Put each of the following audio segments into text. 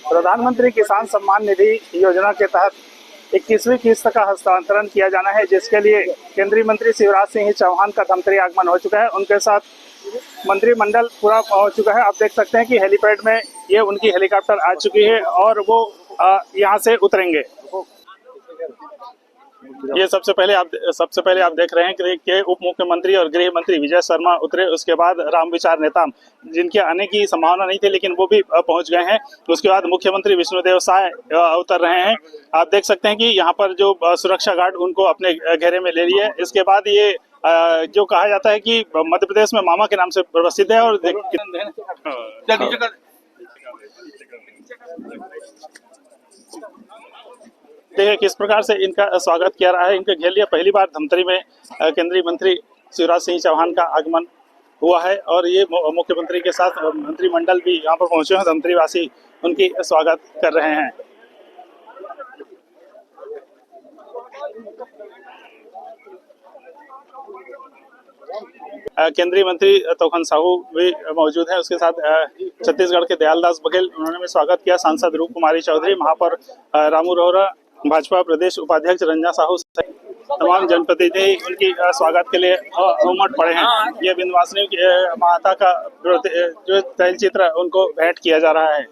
प्रधानमंत्री किसान सम्मान निधि योजना के तहत 21वीं किस्त का हस्तांतरण किया जाना है, जिसके लिए केंद्रीय मंत्री शिवराज सिंह चौहान का धमतरी आगमन हो चुका है। उनके साथ मंत्रिमंडल पूरा पहुंच चुका है। आप देख सकते हैं कि हेलीपैड में ये उनकी हेलीकॉप्टर आ चुकी है और वो यहाँ से उतरेंगे। ये सबसे पहले आप देख रहे हैं कि उप मुख्यमंत्री और गृह मंत्री विजय शर्मा उतरे। उसके बाद रामविचार नेताम, जिनके आने की संभावना नहीं थी लेकिन वो भी पहुंच गए हैं। उसके बाद मुख्यमंत्री विष्णुदेव साय उतर रहे हैं। आप देख सकते हैं कि यहाँ पर जो सुरक्षा गार्ड उनको अपने घेरे में ले लिए। इसके बाद ये जो कहा जाता है कि मध्य प्रदेश में मामा के नाम से प्रसिद्ध है। और देखिए किस प्रकार से इनका स्वागत किया रहा है। इनके घेर लिया। पहली बार धमतरी में केंद्रीय मंत्री शिवराज सिंह चौहान का आगमन हुआ है और ये मुख्यमंत्री के साथ मंत्रिमंडल भी यहाँ पर पहुंचे हैं। धमतरी वासी उनकी स्वागत कर रहे हैं। केंद्रीय मंत्री तोखन साहू भी मौजूद हैं। उसके साथ छत्तीसगढ़ के दयालदास बघेल, उन्होंने भी स्वागत किया। सांसद रूप कुमारी चौधरी, महापौर रामू रोहरा, भाजपा प्रदेश उपाध्यक्ष रंजना साहू, तमाम जनप्रतिनिधि उनकी स्वागत के लिए उमड़ पड़े हैं। ये विंध्यवासिनी माता का जो तैलचित्र उनको भेंट किया जा रहा है।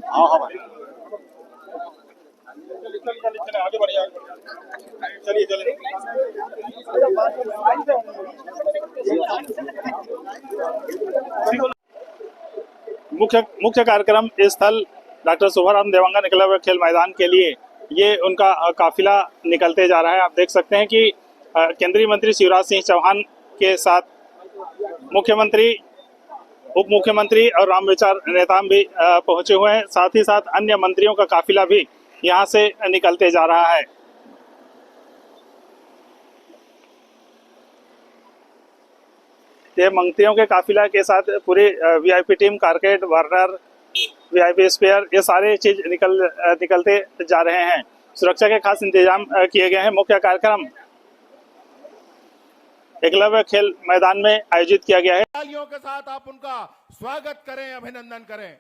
हाँ भाई, आगे बढ़िए, चलिए। मुख्य कार्यक्रम स्थल डॉक्टर शुभाराम देवांगन एकलव्य खेल मैदान के लिए ये उनका काफिला निकलते जा रहा है। आप देख सकते हैं कि केंद्रीय मंत्री शिवराज सिंह चौहान के साथ मुख्यमंत्री, उप मुख्यमंत्री और रामविचार नेताम भी पहुंचे हुए हैं। साथ ही साथ अन्य मंत्रियों का काफिला भी यहां से निकलते जा रहा है। ये मंत्रियों के काफिला के साथ पूरी वीआईपी टीम, कारकेट, वर्नर, वीआईपी स्पेयर, ये सारे चीज निकलते जा रहे हैं। सुरक्षा के खास इंतजाम किए गए हैं। मुख्य कार्यक्रम एकलव्य खेल मैदान में आयोजित किया गया है। तालियों के साथ आप उनका स्वागत करें, अभिनंदन करें।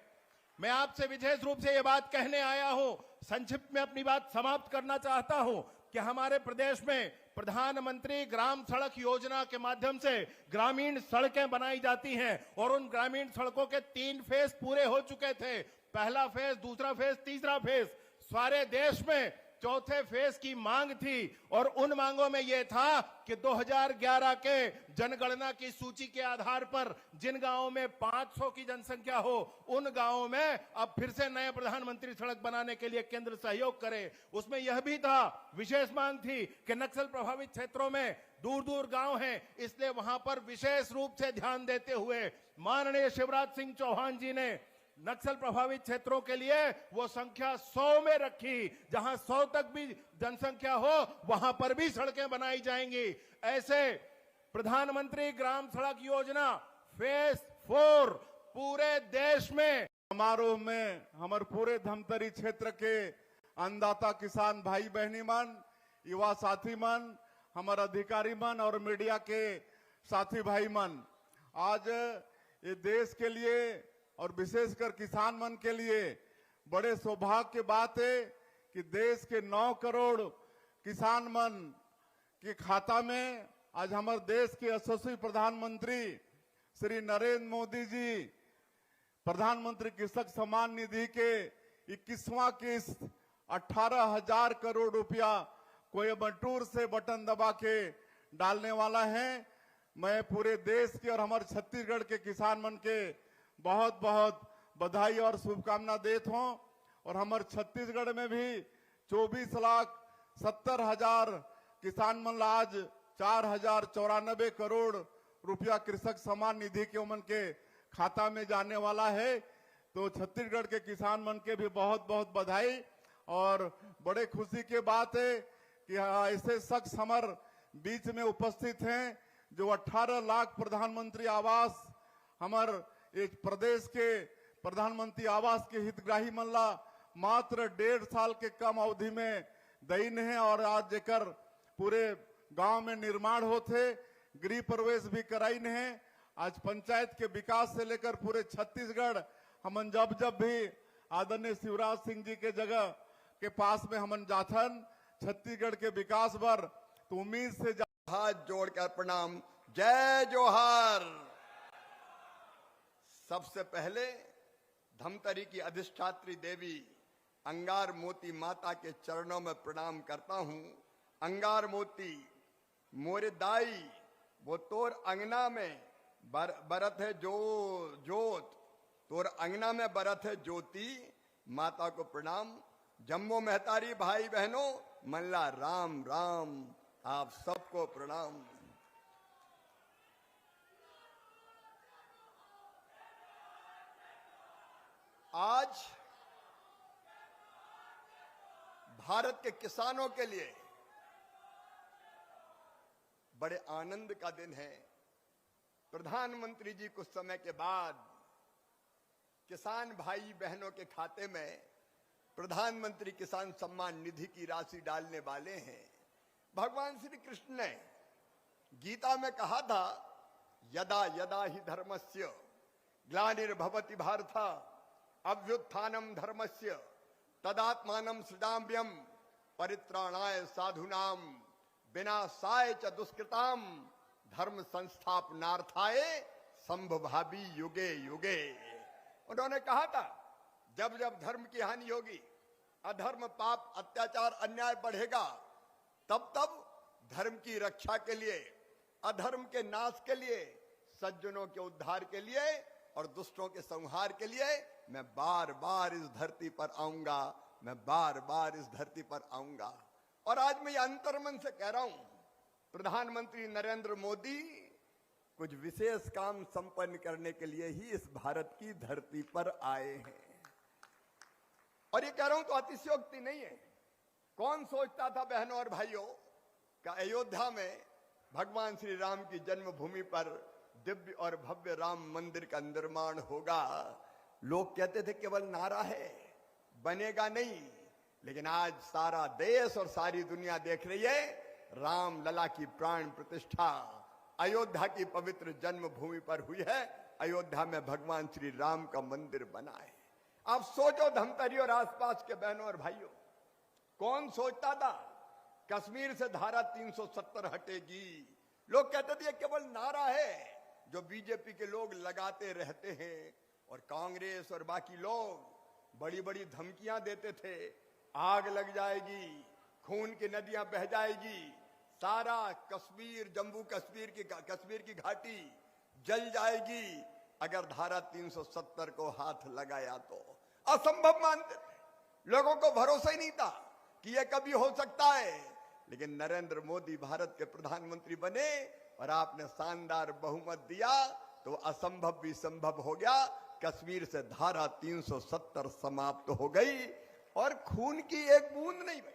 मैं आपसे विशेष रूप से ये बात कहने आया हूं, संक्षिप्त में अपनी बात समाप्त करना चाहता हूं कि हमारे प्रदेश में प्रधानमंत्री ग्राम सड़क योजना के माध्यम से ग्रामीण सड़कें बनाई जाती हैं और उन ग्रामीण सड़कों के 3 फेज पूरे हो चुके थे। पहला फेज, दूसरा फेज, तीसरा फेज। सारे देश में चौथे फेज की मांग थी और उन मांगों में यह था कि 2011 के जनगणना की सूची के आधार पर जिन गांवों में 500 की जनसंख्या हो, उन गांवों में अब फिर से नए प्रधानमंत्री सड़क बनाने के लिए केंद्र सहयोग करे। उसमें यह भी था, विशेष मांग थी कि नक्सल प्रभावित क्षेत्रों में दूर दूर गांव हैं, इसलिए वहां पर विशेष रूप से ध्यान देते हुए माननीय शिवराज सिंह चौहान जी ने नक्सल प्रभावित क्षेत्रों के लिए वो संख्या 100 में रखी। जहां 100 तक भी जनसंख्या हो वहां पर भी सड़कें बनाई जाएंगी। ऐसे प्रधानमंत्री ग्राम सड़क योजना फेज 4 पूरे देश में समारोह में हमारे पूरे धमतरी क्षेत्र के अन्नदाता किसान भाई बहनी मन, युवा साथी मन, हमारे अधिकारी मन और मीडिया के साथी भाई मन, आज ये देश के लिए और विशेषकर किसान मन के लिए बड़े सौभाग्य की बात है कि देश के 9 करोड़ किसान मन के खाता में आज हमारे देश के यशस्वी प्रधानमंत्री श्री नरेंद्र मोदी जी प्रधानमंत्री कृषक सम्मान निधि के 21वां किस्त 18,000 करोड़ रुपया कोयम्बटूर से बटन दबा के डालने वाला है। मैं पूरे देश के और हमारे छत्तीसगढ़ के किसान मन के बहुत बहुत बधाई और शुभकामना देता हूं। और हमारे छत्तीसगढ़ में भी 24,70,000 किसान मन आज 4,094 करोड़ रुपया कृषक सम्मान निधि के उमन के खाता में जाने वाला है। तो छत्तीसगढ़ के किसान मन के भी बहुत बहुत बधाई। और बड़े खुशी की बात है कि ऐसे शख्स हमारे बीच में उपस्थित हैं जो 18 लाख प्रधानमंत्री आवास हमारे एक प्रदेश के प्रधानमंत्री आवास के हितग्राही मनला मात्र 1.5 साल के कम अवधि में दईन है और आज जेकर पूरे गांव में निर्माण होते, गृह प्रवेश भी कराइन है। आज पंचायत के विकास से लेकर पूरे छत्तीसगढ़ हमन जब भी आदरणीय शिवराज सिंह जी के जगह के पास में हमन जाथन छत्तीसगढ़ के विकास पर, तो उम्मीद से हाथ जोड़कर प्रणाम, जय जोहार। सबसे पहले धमतरी की अधिष्ठात्री देवी अंगार मोती माता के चरणों में प्रणाम करता हूं। अंगार मोती मोरे दाई, वो तोर अंगना में बरत है जोत, तोर अंगना में बरत है ज्योति, माता को प्रणाम। जम्मो महतारी भाई बहनों, मल्ला राम राम, आप सबको प्रणाम। आज भारत के किसानों के लिए बड़े आनंद का दिन है। प्रधानमंत्री जी कुछ समय के बाद किसान भाई बहनों के खाते में प्रधानमंत्री किसान सम्मान निधि की राशि डालने वाले हैं। भगवान श्री कृष्ण ने गीता में कहा था, यदा यदा ही धर्मस्य ग्लानिर्भवति भारत अभ्युत्थानम धर्मस्य तदात्मानं सृजाम्यहम् परित्राणाय साधूनाम विनाशाय च दुष्कृताम धर्म संस्थापनार्थाय संभवामि युगे युगे। उन्होंने कहा था, जब जब धर्म की हानि होगी, अधर्म पाप अत्याचार अन्याय बढ़ेगा, तब तब धर्म की रक्षा के लिए, अधर्म के नाश के लिए, सज्जनों के उद्धार के लिए और दुष्टों के संहार के लिए मैं बार बार इस धरती पर आऊंगा, मैं बार बार इस धरती पर आऊंगा। और आज मैं ये अंतर्मन से कह रहा हूं, प्रधानमंत्री नरेंद्र मोदी कुछ विशेष काम संपन्न करने के लिए ही इस भारत की धरती पर आए हैं। और ये कह रहा हूं तो अतिशयोक्ति नहीं है। कौन सोचता था बहनों और भाइयों का अयोध्या में भगवान श्री राम की जन्मभूमि पर दिव्य और भव्य राम मंदिर का निर्माण होगा। लोग कहते थे केवल नारा है, बनेगा नहीं। लेकिन आज सारा देश और सारी दुनिया देख रही है, राम लला की प्राण प्रतिष्ठा अयोध्या की पवित्र जन्मभूमि पर हुई है। अयोध्या में भगवान श्री राम का मंदिर बना है। आप सोचो धमतरी और आसपास के बहनों और भाइयों, कौन सोचता था कश्मीर से धारा 370 हटेगी? लोग कहते थे केवल नारा है जो बीजेपी के लोग लगाते रहते हैं। और कांग्रेस और बाकी लोग बड़ी बड़ी धमकियां देते थे, आग लग जाएगी, खून की नदियां बह जाएगी, सारा कश्मीर, जम्मू कश्मीर की घाटी जल जाएगी अगर धारा 370 को हाथ लगाया तो। असंभव मानते थे, लोगों को भरोसा ही नहीं था कि यह कभी हो सकता है। लेकिन नरेंद्र मोदी भारत के प्रधानमंत्री बने और आपने शानदार बहुमत दिया तो असंभव भी संभव हो गया। कश्मीर से धारा 370 समाप्त हो गई और खून की एक बूंद नहीं बही,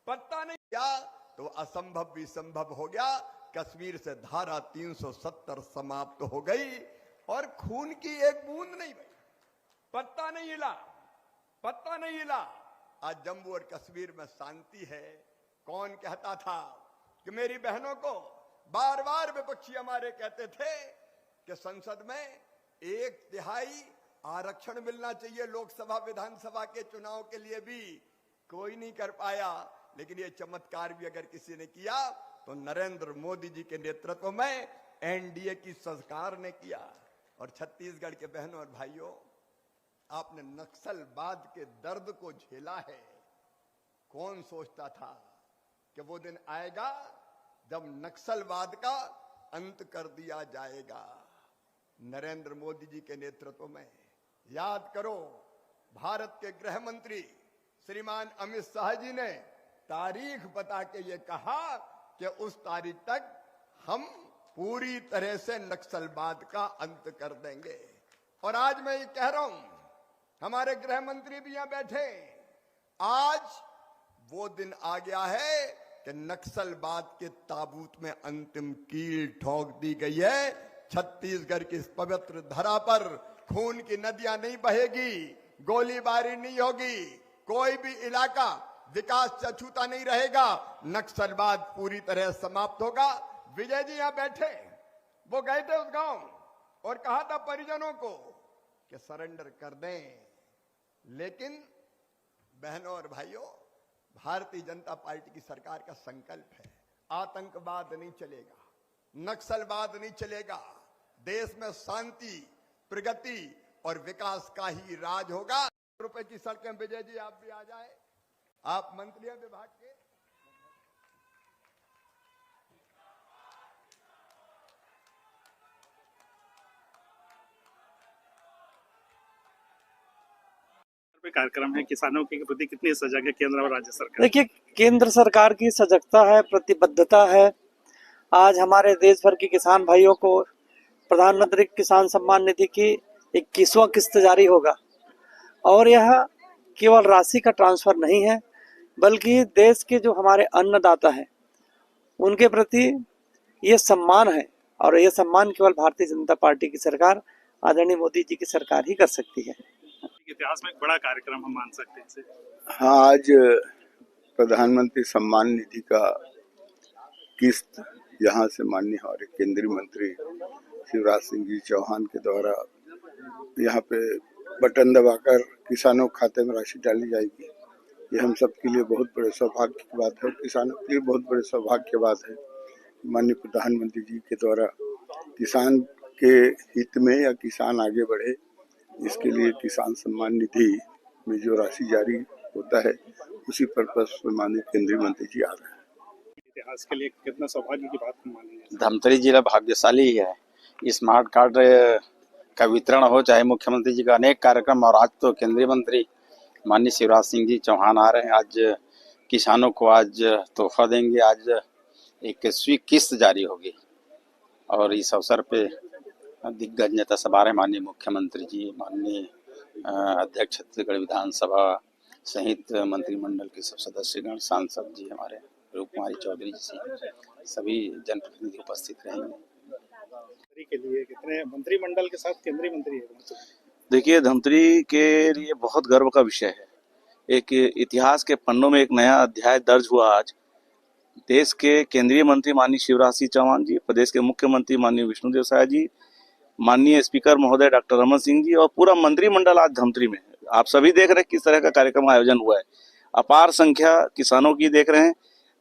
पत्ता नहीं गया तो असंभव भी संभव हो गया। कश्मीर से धारा 370 समाप्त हो गई और खून की एक बूंद नहीं बही, पत्ता नहीं हिला, पत्ता नहीं हिला। आज जम्मू और कश्मीर में शांति है। कौन कहता था कि मेरी बहनों को बार बार विपक्षी हमारे कहते थे कि संसद में 1/3 आरक्षण मिलना चाहिए लोकसभा विधानसभा के चुनाव के लिए भी, कोई नहीं कर पाया। लेकिन ये चमत्कार भी अगर किसी ने किया तो नरेंद्र मोदी जी के नेतृत्व में एनडीए की सरकार ने किया। और छत्तीसगढ़ के बहनों और भाइयों, आपने नक्सलवाद के दर्द को झेला है। कौन सोचता था कि वो दिन आएगा जब नक्सलवाद का अंत कर दिया जाएगा? नरेंद्र मोदी जी के नेतृत्व में, याद करो, भारत के गृह मंत्री श्रीमान अमित शाह जी ने तारीख बता के ये कहा कि उस तारीख तक हम पूरी तरह से नक्सलवाद का अंत कर देंगे। और आज मैं ये कह रहा हूं, हमारे गृह मंत्री भी यहां बैठे, आज वो दिन आ गया है कि नक्सलवाद के ताबूत में अंतिम कील ठोक दी गई है। छत्तीसगढ़ की इस पवित्र धरा पर खून की नदियां नहीं बहेगी, गोलीबारी नहीं होगी, कोई भी इलाका विकास से अछूता नहीं रहेगा, नक्सलवाद पूरी तरह समाप्त होगा। विजय जी यहां बैठे, वो गए थे उस गांव और कहा था परिजनों को कि सरेंडर कर दें, लेकिन बहनों और भाइयों, भारतीय जनता पार्टी की सरकार का संकल्प है, आतंकवाद नहीं चलेगा, नक्सलवाद नहीं चलेगा, देश में शांति, प्रगति और विकास का ही राज होगा। रुपए की सड़कें, विजय जी आप भी आ जाए, आप मंत्री हैं विभाग के। कार्यक्रम है, किसानों के प्रति कितनी सजग है केंद्र और राज्य सरकार? देखिए, केंद्र सरकार की सजगता है, प्रतिबद्धता है। आज हमारे देश भर के किसान भाइयों को प्रधानमंत्री किसान सम्मान निधि की 21वां किस्त जारी होगा और यह केवल राशि का ट्रांसफर नहीं है, बल्कि देश के जो हमारे अन्नदाता हैं उनके प्रति ये सम्मान है और ये सम्मान केवल भारतीय जनता पार्टी की सरकार, आदरणीय मोदी जी की सरकार ही कर सकती है। इतिहास में एक बड़ा कार्यक्रम हम मान सकते हैं इसे। हाँ, आज प्रधानमंत्री सम्मान निधि का किस्त यहाँ से माननीय हमारे केंद्रीय मंत्री शिवराज सिंह जी चौहान के द्वारा यहाँ पे बटन दबाकर किसानों के खाते में राशि डाली जाएगी। ये हम सब के लिए बहुत बड़े सौभाग्य की बात है, किसानों के लिए बहुत बड़े सौभाग्य की बात है। माननीय प्रधानमंत्री जी के द्वारा किसान के हित में या किसान आगे बढ़े, इसके लिए किसान सम्मान निधि में जो राशि जारी होता है, उसी पर्पस पर माननीय केंद्रीय मंत्री जी आ रहे हैं। इतिहास के लिए कितना सौभाग्य की बात हम मानेंगे। धमतरी जिला भाग्यशाली है। स्मार्ट कार्ड का वितरण हो, चाहे मुख्यमंत्री जी का अनेक कार्यक्रम, और आज तो केंद्रीय मंत्री माननीय शिवराज सिंह जी चौहान आ रहे हैं। आज किसानों को आज तोहफा देंगे, आज 21वीं किस्त जारी होगी और इस अवसर पे दिग्गज नेता सब आ रहे हैं। माननीय मुख्यमंत्री जी, माननीय अध्यक्ष छत्तीसगढ़ विधानसभा सहित मंत्रिमंडल के सब सदस्यगण, सांसद जी, हमारे रूप कुमारी चौधरी जी, सभी जनप्रतिनिधि उपस्थित रहेंगे। के लिए कितने मंत्रिमंडल के साथ केंद्रीय मंत्री है? देखिए, धमतरी के लिए बहुत गर्व का विषय है। एक इतिहास के पन्नों में एक नया अध्याय दर्ज हुआ। आज देश के केंद्रीय मंत्री माननीय शिवराज सिंह चौहान जी, प्रदेश के मुख्यमंत्री माननीय विष्णुदेव साय जी, माननीय स्पीकर महोदय डॉक्टर रमन सिंह जी और पूरा मंत्रिमंडल आज धमतरी में। आप सभी देख रहे हैं किस तरह का कार्यक्रम आयोजन हुआ है। अपार संख्या किसानों की देख रहे हैं।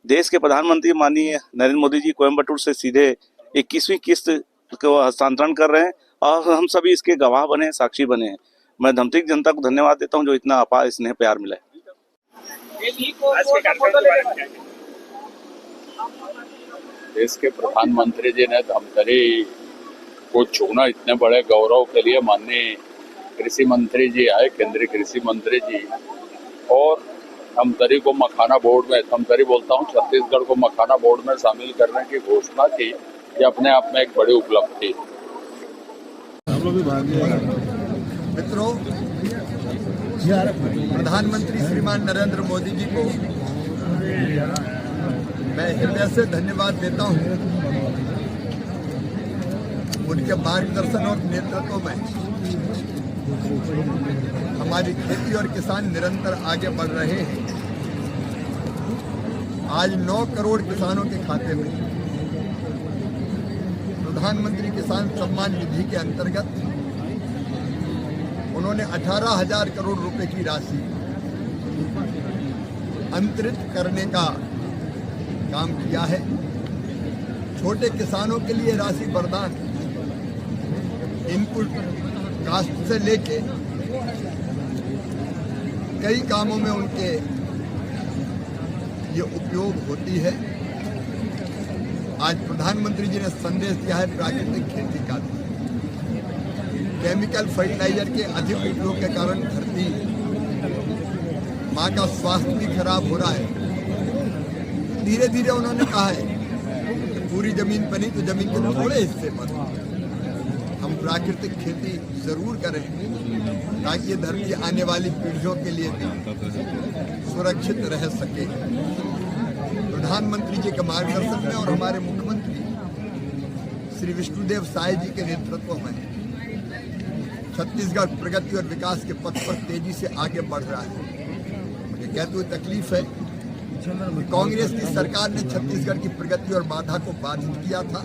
देश के प्रधानमंत्री माननीय नरेंद्र मोदी जी कोयम्बटूर से सीधे 21वीं किस्त को हस्तांतरण कर रहे हैं और हम सभी इसके गवाह बने हैं, साक्षी बने हैं। मैं धमतरी की जनता को धन्यवाद देता हूं जो इतना अपार स्नेह प्यार मिला है। देश के प्रधानमंत्री जी ने धमतरी को चुना, इतने बड़े गौरव के लिए माननीय कृषि मंत्री जी आए, केंद्रीय कृषि मंत्री जी, और धमतरी को मखाना बोर्ड में, धमतरी बोलता हूँ, छत्तीसगढ़ को मखाना बोर्ड में शामिल करने की घोषणा की। ये अपने आप में एक बड़ी उपलब्धि। मित्रों, प्रधानमंत्री श्रीमान नरेंद्र मोदी जी को मैं हृदय से धन्यवाद देता हूं। उनके मार्गदर्शन और नेतृत्व में हमारी खेती और किसान निरंतर आगे बढ़ रहे हैं। आज 9 करोड़ किसानों के खाते में प्रधानमंत्री किसान सम्मान निधि के अंतर्गत उन्होंने 18,000 करोड़ रुपए की राशि अंतरित करने का काम किया है। छोटे किसानों के लिए राशि वरदान, इनपुट कास्ट से लेके कई कामों में उनके ये उपयोग होती है। आज प्रधानमंत्री जी ने संदेश दिया है प्राकृतिक खेती का। केमिकल फर्टिलाइजर के अधिक उपयोग के कारण धरती माँ का स्वास्थ्य भी खराब हो रहा है। धीरे धीरे उन्होंने कहा है कि पूरी जमीन पर नहीं तो जमीन के थोड़े हिस्से पर हम प्राकृतिक खेती जरूर करें ताकि ये धरती आने वाली पीढ़ियों के लिए भी सुरक्षित रह सके। प्रधानमंत्री जी के मार्गदर्शन में और हमारे मुख्यमंत्री श्री विष्णुदेव साय जी के नेतृत्व में छत्तीसगढ़ प्रगति और विकास के पथ पर तेजी से आगे बढ़ रहा है। मुझे कहते हुए तकलीफ है कि कांग्रेस की सरकार ने छत्तीसगढ़ की प्रगति और बाधा को बाधित किया था,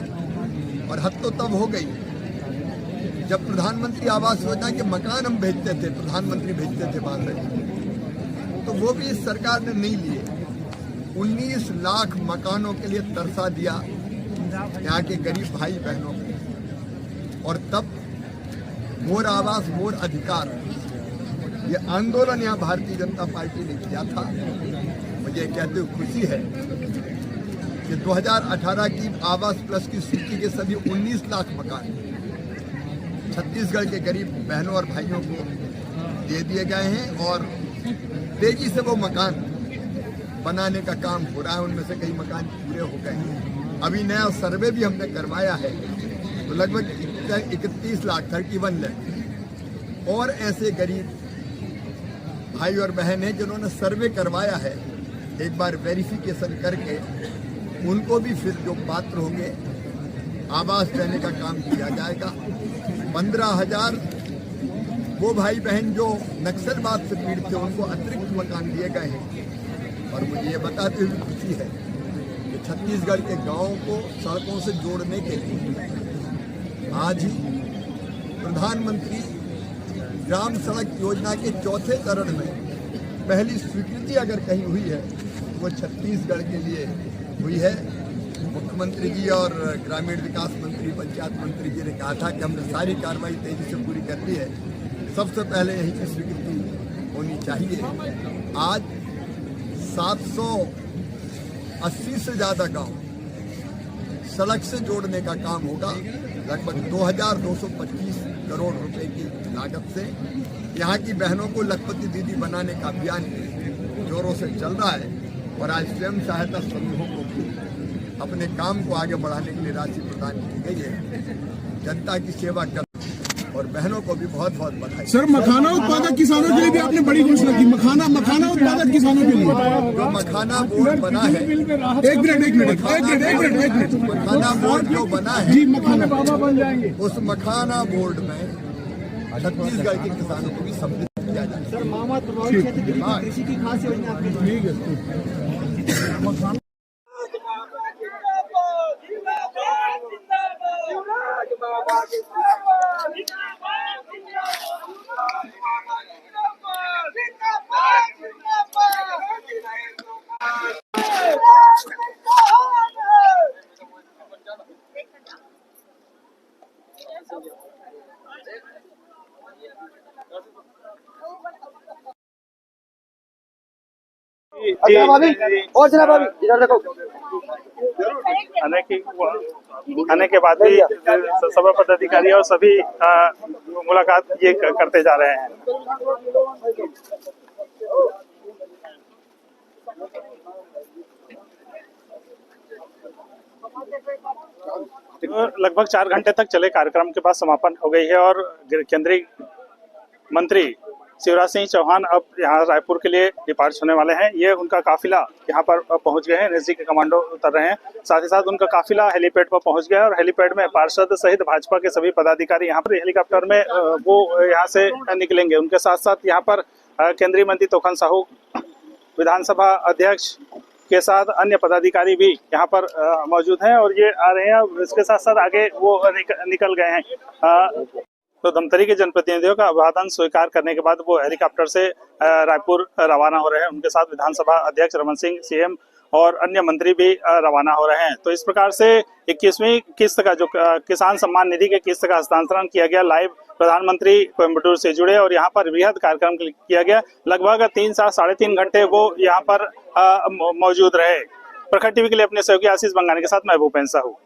और हद तो तब हो गई जब प्रधानमंत्री आवास योजना के मकान हम भेजते थे, प्रधानमंत्री भेजते थे बांद्रा जी, तो वो भी इस सरकार ने नहीं लिए। 19 लाख मकानों के लिए तरसा दिया यहाँ के गरीब भाई बहनों को, और तब मोर आवास मोर अधिकार ये आंदोलन यहाँ भारतीय जनता पार्टी ने किया था। मुझे कहते हुए खुशी है कि 2018 की आवास प्लस की सूची के सभी 19 लाख मकान छत्तीसगढ़ के गरीब बहनों और भाइयों को दे दिए गए हैं, और तेजी से वो मकान बनाने का काम हो रहा है। उनमें से कई मकान पूरे हो गए हैं। अभी नया सर्वे भी हमने करवाया है, तो लगभग 31 लाख 31 लाख और ऐसे गरीब भाई और बहन हैं जिन्होंने सर्वे करवाया है। एक बार वेरिफिकेशन करके उनको भी फिर जो पात्र होंगे आवास देने का काम किया जाएगा। 15,000 वो भाई बहन जो नक्सलवाद से पीड़ित थे उनको अतिरिक्त मकान दिए गए हैं। और मुझे ये बताते हुए खुशी है कि छत्तीसगढ़ के गांवों को सड़कों से जोड़ने के लिए आज ही प्रधानमंत्री ग्राम सड़क योजना के चौथे चरण में पहली स्वीकृति अगर कहीं हुई है वो छत्तीसगढ़ के लिए हुई है। मुख्यमंत्री जी और ग्रामीण विकास मंत्री, पंचायत मंत्री जी ने कहा था कि हमने सारी कार्रवाई तेजी से पूरी कर ली है, सबसे पहले यही की स्वीकृति होनी चाहिए। आज 780 से ज़्यादा गांव सड़क से जोड़ने का काम होगा। लगभग 2,225 करोड़ रुपए की लागत से यहाँ की बहनों को लखपति दीदी बनाने का अभियान जोरों से चल रहा है, और आज स्वयं सहायता समूहों को भी अपने काम को आगे बढ़ाने के लिए राशि प्रदान की गई है। जनता की सेवा कर और बहनों को भी बहुत बहुत बधाई। सर, मखाना उत्पादक किसानों के लिए भी आपने बड़ी घोषणा की। मखाना उत्पादक किसानों के लिए जो मखाना बोर्ड बना है, एक मिनट मखाना बोर्ड जो बना है जी, मखाना बाबा बन जाएंगे। उस मखाना बोर्ड में छत्तीसगढ़ के किसानों को भी सम्मिलित किया जाए। सर, मामद प्रभावित क्षेत्र के लिए कृषि की खास योजना आपकी ठीक है। इधर देखो। आने के बाद भी सभा पदाधिकारी और सभी मुलाकात ये करते जा रहे हैं। लगभग 4 घंटे तक चले कार्यक्रम के बाद समापन हो गई है, और केंद्रीय मंत्री शिवराज सिंह चौहान अब यहाँ रायपुर के लिए डिपार्च होने वाले हैं। ये उनका काफिला यहाँ पर पहुँच गए हैं, एनएसजी के कमांडो उतर रहे हैं। साथ ही साथ उनका काफिला हेलीपैड पर पहुँच गया है, और हेलीपैड में पार्षद सहित भाजपा के सभी पदाधिकारी यहाँ पर हेलीकॉप्टर में वो यहाँ से निकलेंगे। उनके साथ साथ यहाँ पर केंद्रीय मंत्री तोखन साहू, विधानसभा अध्यक्ष के साथ अन्य पदाधिकारी भी यहाँ पर मौजूद हैं, और ये आ रहे हैं। इसके साथ साथ आगे वो निकल गए हैं। तो धमतरी के जनप्रतिनिधियों का अभिवादन स्वीकार करने के बाद वो हेलीकॉप्टर से रायपुर रवाना हो रहे हैं। उनके साथ विधानसभा अध्यक्ष रमन सिंह, सीएम और अन्य मंत्री भी रवाना हो रहे हैं। तो इस प्रकार से 21वीं किस्त का जो किसान सम्मान निधि के किस्त का हस्तांतरण किया गया, लाइव प्रधानमंत्री कोयम्बटूर से जुड़े और यहाँ पर वृहद कार्यक्रम किया गया। लगभग 3 से 3.5 घंटे वो यहाँ पर मौजूद रहे। प्रखर टीवी के लिए अपने सहयोगी आशीष बंगानी के साथ मैं भूपेंद्र साहू।